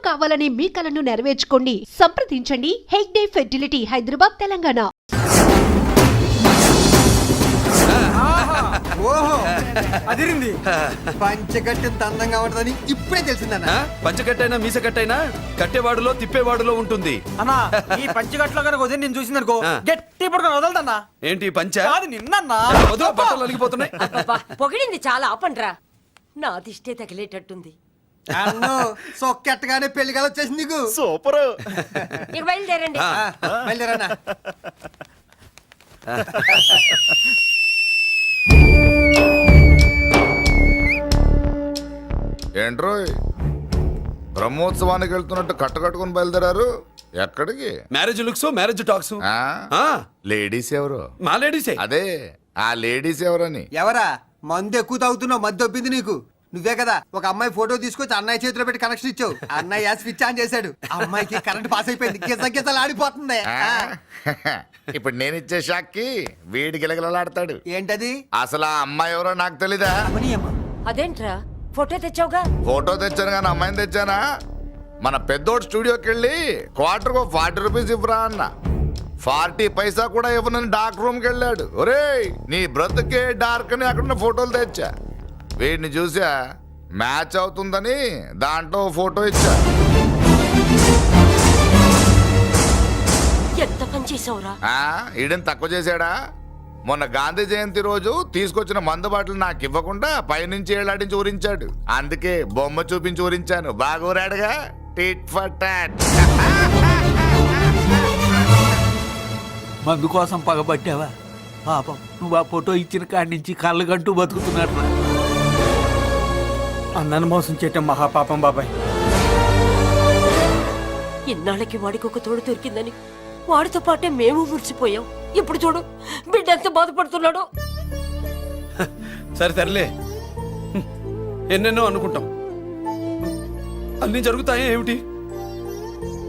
కావాలనే మీ కలను నెరవేర్చుకోండి. సంప్రదించండి హెగ్డే ఫెర్టిలిటీ, హైదరాబాద్, తెలంగాణ. ఓహో అదిరింది. పంచగట్టె అందంగా ఉంటదని ఇప్పుడే తెలిసిందన్న. పంచగట్టైనా మీసగట్టైనా కట్టేవాడులో తిప్పేవాడులో ఉంటుంది అన్నా. ఈ పంచగట్లో కనుక వదిలి నేను చూసిందనుకో గట్టి పడుకొని వదలదన్నా. ఏంటి పంచ కాదు నిన్నన్నా. బట్టలు అలిగిపోతున్నాయి. పొగిడింది చాలా ఆపండ్రా, నా దిష్టే తగిలేటట్టుంది. అన్ను సొక్కెట్టగానే పెళ్లి కాల వచ్చేసింది నీకు. సూపర్. ఇక బయలుదేరండి. బయలుదేరన్నా. ఏంట్రోయ్ బ్రహ్మోత్సవానికి వెళ్తున్నట్టు కట్టుకట్టుకుని బయలుదేరారు? ఎక్కడికి? Marriage looks, marriage talks. Ladies ఎవరు? మా లేడీసే. అదే ఆ లేడీస్ ఎవరని. ఎవరా? మందు ఎక్కువ తాగుతున్నావు, మధ్య ఒప్పింది నీకు. నువ్వే కదా ఒక అమ్మాయి ఫోటో తీసుకొచ్చి అన్నయ్య చేతిలో పెట్టి కనెక్షన్ ఇచ్చావు. అన్నయ్య స్విచ్ ఆన్ చేశాడు, అమ్మాయికి కరెంట్ పాస్ అయిపోయింది, గిజగిజలు ఆడిపోతుంది. ఇప్పుడు నేను ఇచ్చే షాక్కి వీడి గిలగిలలాడతాడు. ఏంటది? అసలు ఆ అమ్మాయి ఎవరో నాకు తెలీదా? అదేంట్రా ఫోటో తెచ్చావుగా? ఫోటో తెచ్చాను కానీ అమ్మాయిని తెచ్చానా? మన పెద్దోడు స్టూడియోకి వెళ్ళి క్వార్టర్కు 40 రూపీస్ ఇవ్వరా అన్న. 40 పైసా కూడా ఇవ్వనని డార్క్ రూమ్కి వెళ్ళాడు. ఒరేయ్ నీ బ్రతుకే డార్క్ అని అక్కడ ఫోటోలు తెచ్చా. వీడిని చూసా మ్యాచ్ అవుతుందని దాంట్లో ఫోటో ఇచ్చా. ఎంత పని చేసావురా? ఈడని తక్కువ చేశాడా? మొన్న గాంధీ జయంతి రోజు తీసుకొచ్చిన మందు బాటలు నాకు ఇవ్వకుండా పైనుంచి ఏలాడించి ఊరించాడు. అందుకే బొమ్మ చూపించి ఊరించాను. బాగా ఊరాడుగా. Tit for tat. మందు కోసం పగబట్టావా? పాపం నువ్వు ఆ ఫోటో ఇచ్చిన కాడి నుంచి కళ్ళు గంటూ బతుకుతున్నట్టు. అన్నను మోసం చేయటం మహాపాపం బాబాయ్. ఇన్నాళ్ళకి వాడికి ఒక తోడు దొరికిందని వాడితో పాటే మేము మురిసిపోయాం. ఇప్పుడు చూడు బిడ్డ ఎంత బాధపడుతున్నాడో. సరే తరలే, ఎన్నెన్నో అనుకుంటాం, అన్నీ జరుగుతాయే ఏమిటి?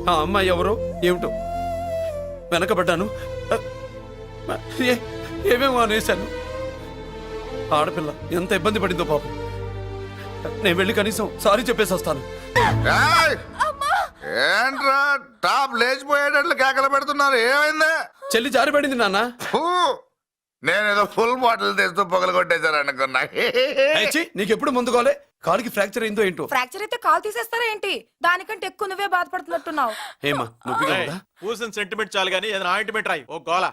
ఆ అమ్మాయి ఎవరో ఏమిటో వెనకబడ్డాను, ఏమేమో అనేశాను. ఆడపిల్ల ఎంత ఇబ్బంది పడిందో పాపం. నేను వెళ్ళి కనీసం సారీ చెప్పేసి వస్తాను. ఏంట్రా టాప్ లేచిపోయేటట్లు కేకలు పెడుతున్నారు? ఏమైంది? చెల్లి జారిపడింది నాన్న. నేనేదో ఫుల్ బాటిల్ తెస్తూ పొగలు కొట్టేశారు అనుకున్నా. నీకెప్పుడు ముందుకోలే? కాలుకి ఫ్రాక్చర్ అయిందో ఏంటో. ఫ్రాక్చర్ అయితే కాలు తీసేస్తారా ఏంటి? దానికంటే ఎక్కువ నువ్వే బాధపడుతున్నట్టున్నావు. ఏమా నువ్వు పూసిన సెంటిమెంట్ చాలు గానీ ఏదైనా ఆయింట్మెంట్ రాయి. ఓ గోల.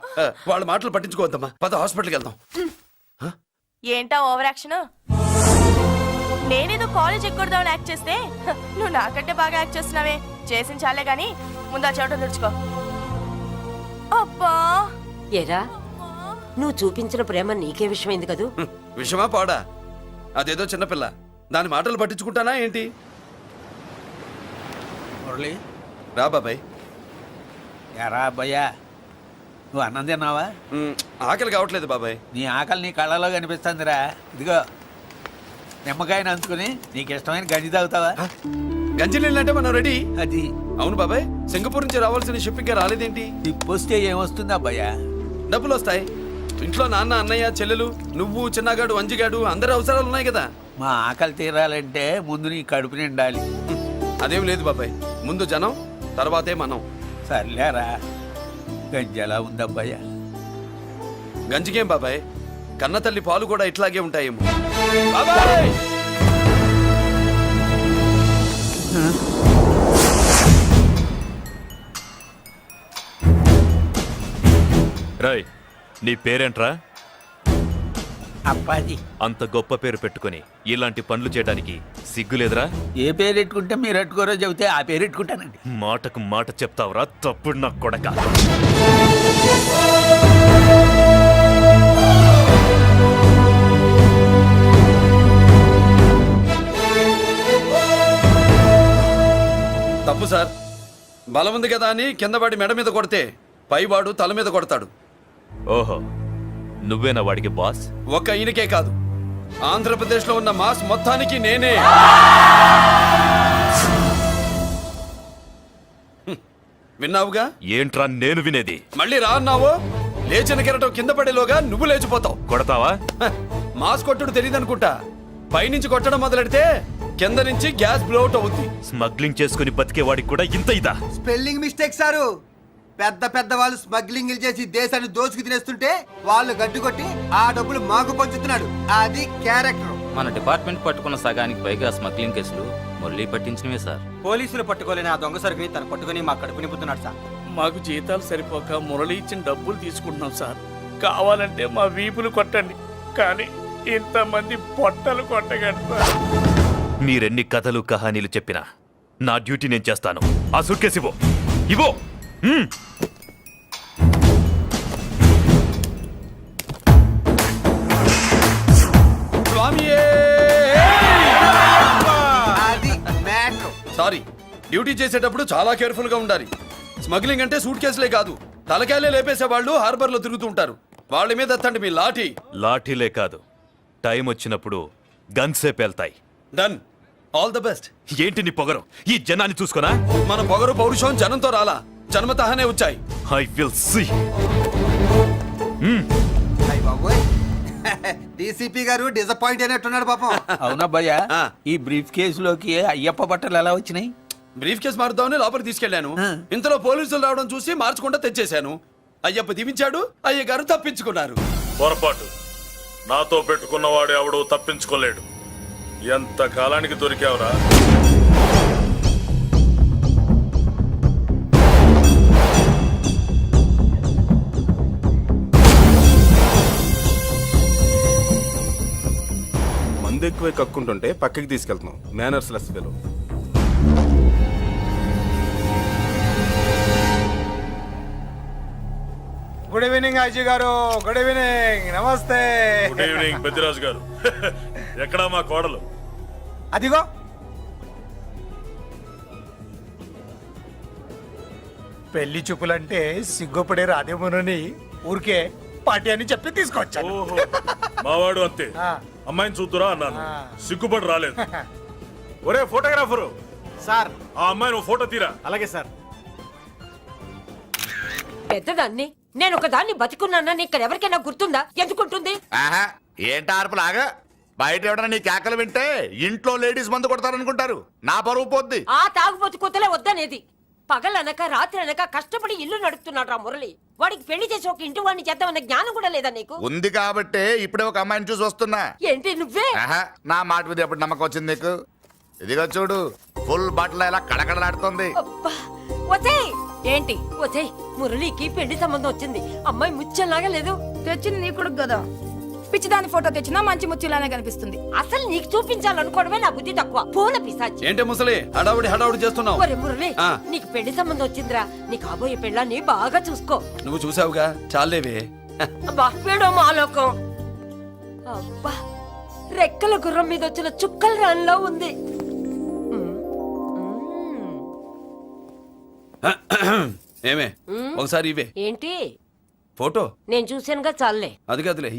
వాళ్ళ మాటలు పట్టించుకోవద్దమ్మా, పద హాస్పిటల్కి వెళ్దాం. ఏంటా ఓవర్ యాక్షన్? నేనేదో కాలేజ్ ఎక్కడదామని యాక్ట్ చేస్తే నువ్వు నాకంటే బాగా యాక్ట్ చేస్తున్నావే. చేసిన చాలే గాని ముందు ఆ చెవిట తుడుచుకో. అబ్బా ఏరా, నువ్వు చూపించిన ప్రేమ నీకే విషయమైంది కదూ? విషమా పాడా? అదేదో చిన్నపిల్ల, దాని మాటలు పట్టించుకుంటానా ఏంటి? మురళి రా బాబాయ్. ఎరా అబ్బాయ్యా, నువ్వు అన్నం తిన్నావా? ఆకలి కావట్లేదు బాబాయ్. నీ ఆకలి నీ కళ్ళలో కనిపిస్తుందిరా. ఇదిగో నిమ్మకాయని అంచుకుని నీకు ఇష్టమైన గంజి తాగుతావా? గంజి నీళ్ళంటే మనం రెడీ. అది అవును బాబాయ్, సింగపూర్ నుంచి రావాల్సిన షిప్పింగ్ రాలేదేంటి? తిప్పొస్తే ఏమొస్తుంది అబ్బాయ్యా? డబ్బులు వస్తాయి. ఇంట్లో నాన్న, అన్నయ్య, చెల్లెలు, నువ్వు, చిన్నగాడు, అంజిగాడు అందరి అవసరాలు ఉన్నాయి కదా. మా ఆకలి తీరాలంటే ముందు నీ కడుపు నిండాలి. అదేం లేదు బాబాయ్, ముందు జనం తర్వాతే మనం. సర్లేరా, గంజి ఎలా ఉంది అబ్బాయ్యా? గంజికేం బాబాయ్, కన్న తల్లి పాలు కూడా ఇట్లాగే ఉంటాయేమో. బాబాయ్ రాయ్, నీ పేరేంట్రా? అప్పాజీ. అంత గొప్ప పేరు పెట్టుకుని ఇలాంటి పనులు చేయడానికి సిగ్గులేదురా? ఏ పేరు పెట్టుకుంటే మీరు పెట్టుకోరో చెబితే ఆ పేరు పెట్టుకుంటానండి. మాటకు మాట చెప్తావురా తప్పుడు నా కొడక. తప్పు సార్. బలం ఉంది కదా అని కింద పడి మెడ మీద కొడితే పైవాడు తల మీద కొడతాడు. ఓహో, నువ్వేనా వాడికి బాస్? ఒక్క ఈయనకే కాదు, ఆంధ్రప్రదేశ్ లో ఉన్న మాస్ మొత్తానికి నేనే. విన్నావుగా? ఏంట్రా నేను వినేది? మళ్ళీ రా అన్నావు, లేచిన కెరటం కింద పడేలోగా నువ్వు లేచిపోతావు. కొడతావా? మాస్ కొట్టుడు తెలియదనుకుంటా. పైనుంచి కొట్టడం మొదలెడితే కింద నుంచి గ్యాస్ బ్లౌట్ అవుద్ది. స్మగ్లింగ్ చేసుకుని బతికేవాడికి కూడా ఇంత ఇదా? Spelling mistake sir. పెద్ద పెద్ద వాళ్ళు స్మగ్లింగ్ చేసి దేశాన్ని దోచుకు తినేస్తుంటే వాళ్ళు గడ్డుకొట్టి ఆ డబ్బులు మాకు పంచుతున్నాడు. అది క్యారెక్టర్. మన డిపార్ట్మెంట్ పట్టుకున్న సగానికి పైగా స్మగ్లింగ్ కేసులు మురళి పట్టించినవే సార్. పోలీసులు పట్టుకోలేని ఆ దొంగ సరుకుని తను పట్టుకుని మా కడుపు నింపుతున్నాడు సార్. మాకు జీతాలు సరిపోక మురళి ఇచ్చిన డబ్బులు తీసుకుంటున్నాం సార్. కావాలంటే మా వీపులు కొట్టండి, కానీ ఇంతమంది పొట్టలు కొట్టగండి సార్. మీరెన్ని కథలు కహానీలు చెప్పినా నా డ్యూటీ నేను చేస్తాను. ఆ సూట్ కేసు ఇవ్వు. ఇవ్వు. స్వామియే! అది మ్యాటర్. సారీ, డ్యూటీ చేసేటప్పుడు చాలా కేర్ఫుల్ గా ఉండాలి. స్మగ్లింగ్ అంటే సూట్ కేసులే కాదు, తలకాయలే లేపేసే వాళ్ళు హార్బర్ లో తిరుగుతూ ఉంటారు. వాళ్ళ మీద ఎత్తండి మీ లాఠీ. లాఠీలే కాదు, టైం వచ్చినప్పుడు గన్సే పేల్తాయి. డన్. All the best. ఏంటి నీ పొగరు? ఈ జనాన్ని చూసుకోనా? మన పొగరు పౌరుషం జనంతో రాలా, జన్మతహనే వచ్చాయి. I will see. డీసీపీ గారు డిసప్పాయింట్ అయినట్టున్నాడు పాపం. అవునబ్బయ్యా, ఈ బ్రీఫ్ కేసులోకి అయ్యప్ప బట్టలు ఎలా వచ్చినాయి? బ్రీఫ్ కేసు మారుద్దామని లోపలికి తీసుకెళ్లాను. ఇంతలో పోలీసులు రావడం చూసి మార్చకుండా తెచ్చేశాను. అయ్యప్ప దీవించాడు, అయ్య గారు తప్పించుకున్నారు. పొరపాటు. నాతో పెట్టుకున్నవాడు ఎవడు తప్పించుకోలేడు. ఎంత కాలానికి దొరికావురా? మందు ఎక్కువ కక్కుంటుంటే పక్కకి తీసుకెళ్తున్నాం. Manners less fellow. Good evening Aji గారు. Good evening. నమస్తే. గుడ్ ఈవినింగ్ పెద్దిరాజు గారు. ఎక్కడా మా కోడలు? అదిగో పెళ్లి చూపులంటే సిగ్గుపడే రాధేమునని ఊరికే పార్టీ అని చెప్పి తీసుకొచ్చాను. ఓహో, మావాడు అంతే. అమ్మాయిని చూద్దురా అన్నాను, సిగ్గుపడి రాలేదు. ఒరే ఫోటోగ్రాఫరు సార్, ఆ అమ్మాయిని ఓ ఫోటో తీరా. అలాగే సార్. పెద్దదాన్ని నేను ఒకదాన్ని బతికున్నానని ఇక్కడ ఎవరికైనా గుర్తుందా? ఎందుకుంటుంది? ఆహా, ఏంటి ఆర్పులాగా? బయట ఎవడన్నా నీ కేకలు వింటే ఇంట్లో లేడీస్ మందు కొడతారనుకుంటారు. నా పరువు పోద్ది. ఆ తాగుబోతు కూతలే వద్దనేది. పగలనక రాత్రి అనక కష్టపడి ఇల్లు నడుపుతున్నాడు రా మురళి. వాడికి పెళ్లి చేసి ఒక ఇంటి వాడిని చేద్దామన్న జ్ఞానం కూడా లేదా నీకు? ఉంది కాబట్టే ఇప్పుడే ఒక అమ్మాయిని చూసి వస్తున్నా. ఏంటి నువ్వే? ఆహా, నా మాట మీద ఎప్పుడు నమ్మకం వచ్చింది నీకు? ఇదిగో చూడు, ఫుల్ బట్టలు ఎలా కడకడలాడుతుంది. అబ్బా, వసేయ్. ఏంటి వసేయ్, మురళికి పెళ్లి సంబంధం వచ్చింది. అమ్మాయి ముచ్చల్లాగా లేదు. తెచ్చింది నీ కొడుకు కదా, పిచ్చిదాని ఫోటో తెచ్చినా మంచి ముచ్చిలానే కనిపిస్తుంది. అసలు నీకు చూపించాలనుకోవడమే నా బుద్ధి తక్కువ. పూల పిశాచి. ఏంటి ముసలి హడావుడి చేస్తున్నావు? ఒరే మురళి, నీకు పెళ్లి సంబంధం వచ్చిందిరా. నీ కాబోయే పెళ్ళాన్ని బాగా చూసుకో. నువ్వు చూసావుగా, చాలేవే. అబ్బా, వీడో మాలోకం. అబ్బా, రెక్కల గుర్రం మీద వచ్చిన చుక్కల రాన్లో ఉంది. ఏమే, ఒకసారి ఇవే. ఏంటి ఫోటో? నేను చూసానుగా, చాలే. అది కాదులే,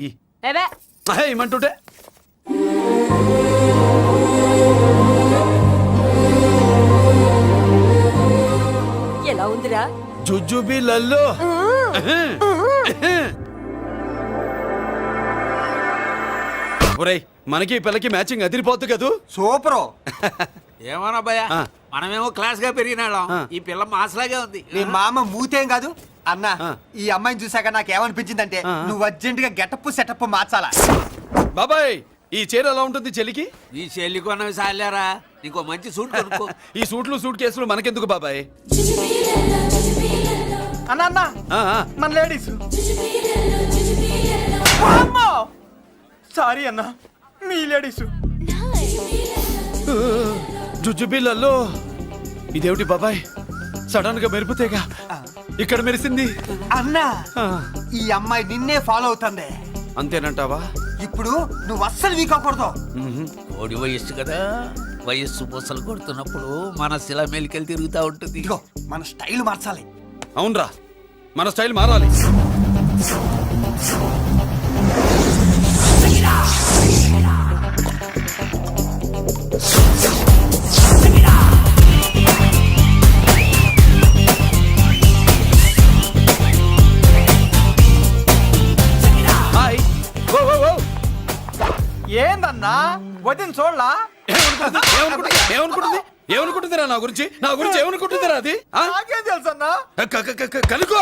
ఏవే ఏమంటుంటే. ఎలా ఉందిరా? జుజుబి లల్లో. ఒరేయ్, మనకి పిల్లకి మ్యాచింగ్ అదిరిపోద్దు కదూ. సూపరు. ఏమోనబ్బయ్యా, మనమేమో క్లాస్ గా పెరిగినాళ్ళం. ఈ పిల్ల మాసలాగే ఉంది. నీ మామ మూతేం కాదు అన్నా. ఈ అమ్మాయిని చూసాక నాకేమనిపించిందంటే నువ్వు అర్జెంట్ గా గెటప్ సెటప్ మార్చాలా. బాబాయ్, ఈ చీర ఎలా ఉంటుంది చెల్లికి? ఈ చెల్లి కొన్నవి సాలేరా, నీకు మంచి సూట్ కొనుక్కో. ఈ సూట్లు సూట్ కేసులు మనకెందుకు బాబాయ్? అన్న మన లేడీస్. సారీ అన్న, మీ లేడీస్. జుజుబిళ్ళల్లో ఇదేమిటి బాబాయ్? సడన్ గా మెరుపుతేగా ఇక్కడ మెరిసింది. అన్నా, ఈ అమ్మాయి నిన్నే ఫాలో అవుతుంది. అంతేనంటావా? ఇప్పుడు నువ్వు అస్సలు వీక్ అవ్వకూడదు. కోడి వయస్సు కదా, వయస్సు పూసలు కొడుతున్నప్పుడు మన శిల మెలికలు తిరుగుతూ ఉంటుంది. ఇదిగో మన స్టైల్ మార్చాలి. అవునరా, మన స్టైల్ మారాలి. ఏందన్నా వదిన చూడలా? ఏమనుకుంటుందిరా నా గురించి ఏమనుకుంటుందిరా అది నాకేం తెలుసు అన్నా? కనుకో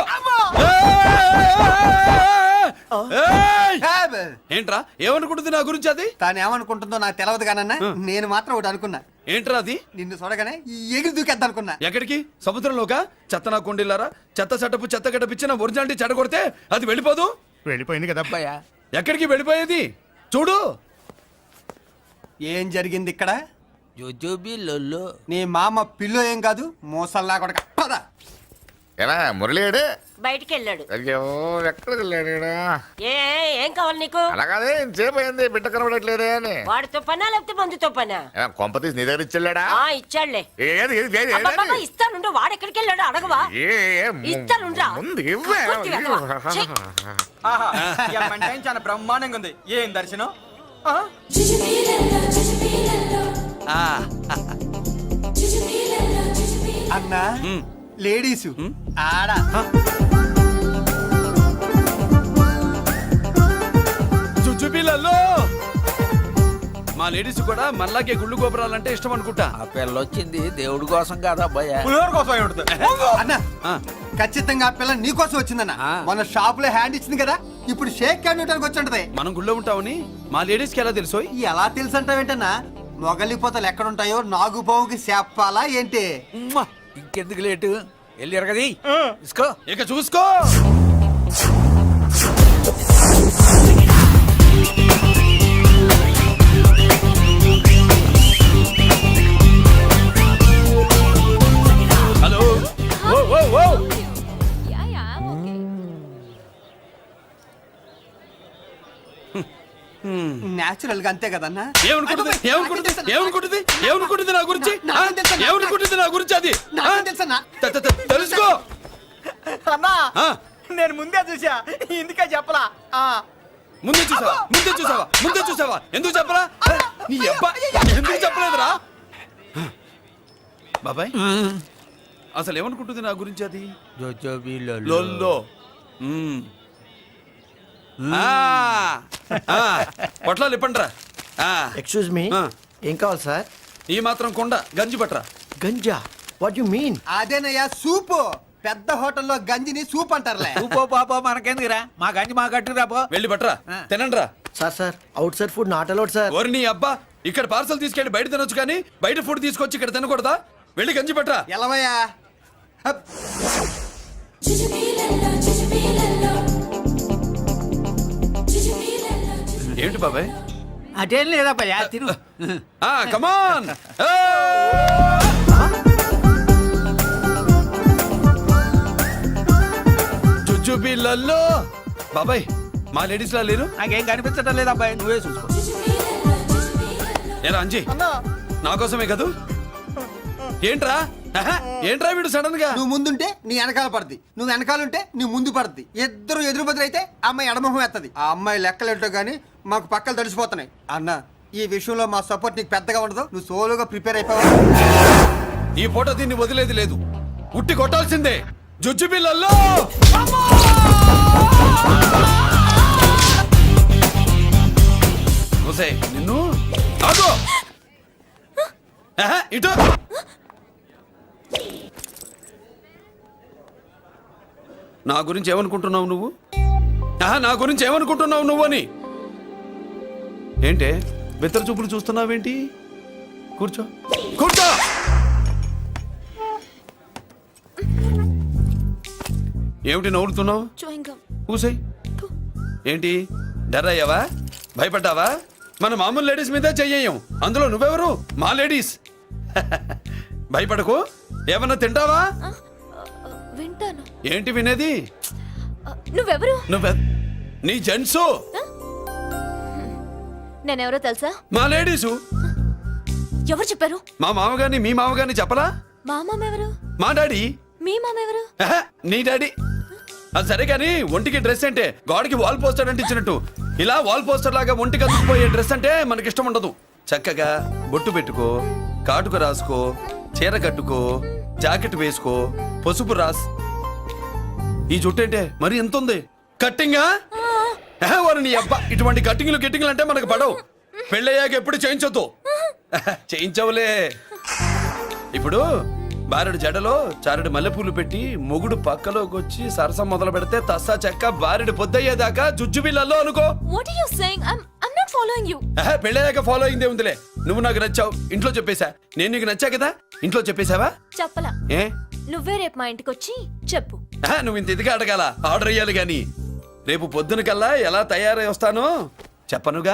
ఏంట్రా ఏమనుకుంటుంది నా గురించి అది తాను ఏమనుకుంటుందో నాకు తెలియదు కానన్నా నేను మాత్రం ఒకటి అనుకున్నా. ఏంట్రా అది నిన్ను చూడగానే ఎగిరి దూకేద్దాం అనుకున్నా. ఎక్కడికి సముద్రంలోకా చెత్త నా కొండిల్లారా చెత్త సెటపు చెత్త గడ్డపిచ్చి నా ఒరిజినాలిటీ చెడగొడితే అది వెళ్ళిపోదు వెళ్ళిపోయింది కదా అబ్బాయా. ఎక్కడికి వెళ్ళిపోయేది చూడు ఏం జరిగింది ఇక్కడ? జోజోబి లొల్లో. నీ మామ పిల్లో ఏం కాదు మోసల్లా కొడక పద. ఏనా మురళీడే బయటికి వెళ్ళాడు. అయ్యో ఎక్కడికి వెళ్ళాడు? ఏం కావాలి నీకు? అలాగే ఇంతసేపు అయింది బిడ్డ కనబడట్లేదే అని. వాడితో పనా లేకపోతే మందుతో పనా? కొంప తీసి నీ దగ్గర ఇచ్చెళ్ళాడా? ఇచ్చాడులే. ఏది ఏది ఏది అబ్బబ్బబ్బ, ఇస్తానుండు. వాడు ఎక్కడికి వెళ్ళాడు అడగవా? ఇస్తానుండ్రా. ముందు ఇవ్వే. ఆహా, ఈ అమ్మాయి టైం చాలా బ్రహ్మాండంగా ఉంది. ఏం దర్శనం? ఆ? అన్నా లేడీసు ఆడ చుచ్చుపిల్లల్లో మా లేడీస్ కూడా మళ్ళాకే గుళ్ళు గోపురాలంటే ఇష్టం అనుకుంటా. ఆ పిల్ల వచ్చింది దేవుడి కోసం కాదా అబ్బాయా. పులిహోర కోసం అయి ఉంటుంది. అన్నా ఖచ్చితంగా ఆ పిల్ల నీకోసం వచ్చిందన్న. మన షాప్ లో హ్యాండ్ ఇచ్చింది కదా, ఇప్పుడు షేక్ హ్యాండ్ ఇవ్వడానికి వచ్చి ఉంటది. మనం గుళ్ళో ఉంటామని మా లేడీస్ కి ఎలా తెలుసు? ఎలా తెలుసు అంటావేంటన్నా? మొగలిపోతలు ఎక్కడుంటాయో నాగుబావుకి చెప్పాలా ఏంటి? ఇంకెందుకు లేటు వెళ్ళారు కదా ఇసుకో. ఇక చూసుకో. హలో ఓ ఓ ఓ నేచురల్ గా అంతే కదన్నా. ఏమనుకుంటుంది నా గురించి? ఏమనుకుంటుంది నా గురించి అది? తెలుసన్నా తెలుసుకో అన్నా నేను ముందే చూసా, ఇందుకే చెప్పలా. ముందే చూసావా ఎందుకు చెప్పరా? నీ అబ్బా ఎందుకు చెప్పలేదురా? బాబాయ్ అసలు ఏమనుకుంటుంది నా గురించి అది? జోజోబి లొల్లో పొట్లాలు ఇప్పండ్రా. ఎక్స్క్యూజ్ మీ, ఏం కావాలి సార్? ఈ మాత్రం కొండ గంజి పట్రా. గంజా? What you mean? అదేనయ్యా సూపు. పెద్ద హోటల్లో గంజిని సూప్ అంటారులే. పో పాపో మనకెందుకురా, మా గంజి మా కట్టురా పో. వెళ్ళి పట్రా తినండ్రా. Sir outside food not allowed sir. ఓరి నీ అబ్బా, ఇక్కడ పార్సల్ తీసుకెళ్ళి బయట తినొచ్చు కానీ బయట ఫుడ్ తీసుకొచ్చి ఇక్కడ తినకూడదా? వెళ్ళి గంజి పట్రా. ఎలవయ్యా. ఏంటి బాబాయ్? అదేం లేదబ్బా తిను. కమాన్. చుచ్చుపిల్లల్లో బాబాయ్ మా లేడీస్ లా లేరు. నాకేం కనిపించడం లేదు అబ్బాయి, నువ్వే చూసుకో. ఏరా అంజీ నా కోసమే కదూ? ఏంట్రా ఏంట్రా వీడు సడన్ గా? నువ్వు ముందుంటే నీ వెనకాల పడుద్ది, నువ్వు వెనకాలంటే నీ ముందు పడుద్ది. ఇద్దరు ఎదురు బదులైతే అమ్మాయి ఎడమొహం ఎత్తది. ఆ అమ్మాయి లెక్కలేంటో గానీ మాకు పక్కలు తడిసిపోతున్నాయి. అన్న ఈ విషయంలో మా సపోర్ట్ నీకు పెద్దగా ఉండదు. నువ్వు సోలోగా ప్రిపేర్ అయిపోవా. ఈ పూట దీన్ని వదిలేది లేదు, ఉట్టి కొట్టాల్సిందే. జుజ్జు పిల్లల్లో నిన్ను ఆగో. ఇటు నా గురించి ఏమనుకుంటున్నావు నువ్వు? నా గురించి ఏమనుకుంటున్నావు నువ్వు అని ఏంటే బెత్తర చూపులు చూస్తున్నావేంటి? కూర్చో కూర్చో. ఏమిటి నవ్వుతున్నావు? కూసాయి. ఏంటి డర్ అయ్యావా? భయపడ్డావా? మన మామూలు లేడీస్ మీద చెయ్యం, అందులో నువ్వెవరు? మా లేడీస్. భయపడకు. ఏమన్నా తింటావా? వింటాను. ఏంటి వినేది? నువ్వెవరు? నీ జెంట్సు. నేనెవరో తెలుసా? మా లేడీసు. ఎవరు చెప్పారు? మా మామగారిని మీ మామగారిని చెప్పలా? మా మామ ఎవరు? మా డాడీ. మీ మామ ఎవరు? నీ డాడీ. అది సరే కానీ ఒంటికి డ్రెస్ అంటే గాడికి వాల్ పోస్టర్ అంటే ఇచ్చినట్టు ఇలా వాల్ పోస్టర్ లాగా ఒంటికి అందుకుపోయే డ్రెస్ అంటే మనకి ఇష్టం ఉండదు. చక్కగా బొట్టు పెట్టుకో, కాటుక రాసుకో, చీర కట్టుకో, జాకెట్ వేసుకో, పసుపు రాస్. ఈ జుట్టు అంటే మరి ఎంత ఉంది? కట్టింగా? వారు నీ అబ్బా, ఇటువంటి కట్టింగ్లు గిట్టింగ్లు అంటే మనకు పడవు. పెళ్ళయ్యాక ఎప్పుడు చేయించొద్దు. చేయించవులే. ఇప్పుడు బారెడు జడలో చారెడు మల్లెపూలు పెట్టి మొగుడు పక్కలోకి వచ్చి సరసం మొదలు పెడితే తస్సా చెక్క బారెడు పొద్దయ్యేదాకా జుజ్జు బిళ్ళల్లో అనుకో. What are you saying? I'm not following you. పెళ్ళయ్యాక ఫాలో అయిందే ఉందిలే. నువ్వు నాకు నచ్చావు, ఇంట్లో చెప్పేశా. నేను నీకు నచ్చా కదా, ఇంట్లో చెప్పేశావా? చెప్పలా. ఏ నువ్వే రేపు మా ఇంటికి వచ్చి చెప్పు. నువ్వు ఇంత ఇదిగా అడగాల, ఆర్డర్ అయ్యాలి గాని. రేపు పొద్దున కల్లా ఎలా తయారై వస్తానో చెప్పనుగా.